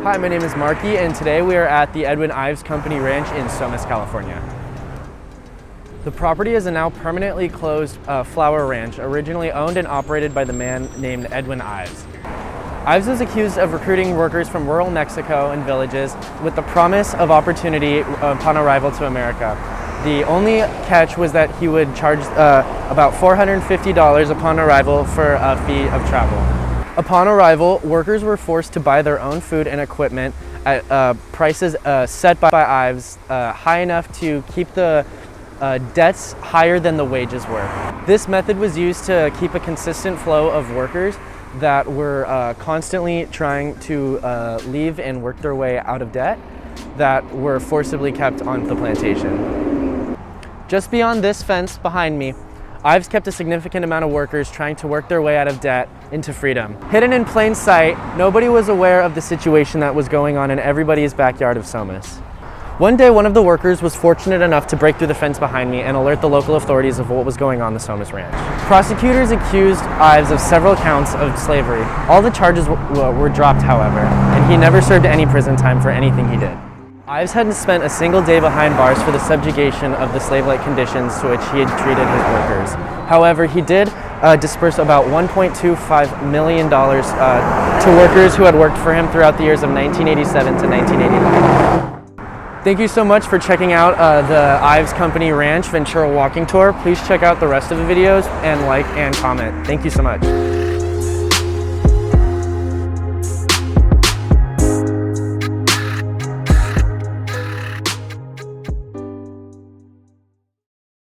Hi, my name is Marky, and today we are at the Edwin Ives Company Ranch in Somis, California. The property is a now permanently closed flower ranch, originally owned and operated by the man named Edwin Ives. Ives was accused of recruiting workers from rural Mexico and villages with the promise of opportunity upon arrival to America. The only catch was that he would charge about $450 upon arrival for a fee of travel. Upon arrival, workers were forced to buy their own food and equipment at prices set by Ives high enough to keep the debts higher than the wages were. This method was used to keep a consistent flow of workers that were constantly trying to leave and work their way out of debt that were forcibly kept on the plantation. Just beyond this fence behind me, Ives kept a significant amount of workers trying to work their way out of debt into freedom. Hidden in plain sight, nobody was aware of the situation that was going on in everybody's backyard of Somis. One day, one of the workers was fortunate enough to break through the fence behind me and alert the local authorities of what was going on the Somis Ranch. Prosecutors accused Ives of several counts of slavery. All the charges were dropped, however, and he never served any prison time for anything he did. Ives hadn't spent a single day behind bars for the subjugation of the slave-like conditions to which he had treated his workers. However, he did disperse about $1.25 million to workers who had worked for him throughout the years of 1987 to 1989. Thank you so much for checking out the Ives Company Ranch Ventura walking tour. Please check out the rest of the videos and like and comment. Thank you so much.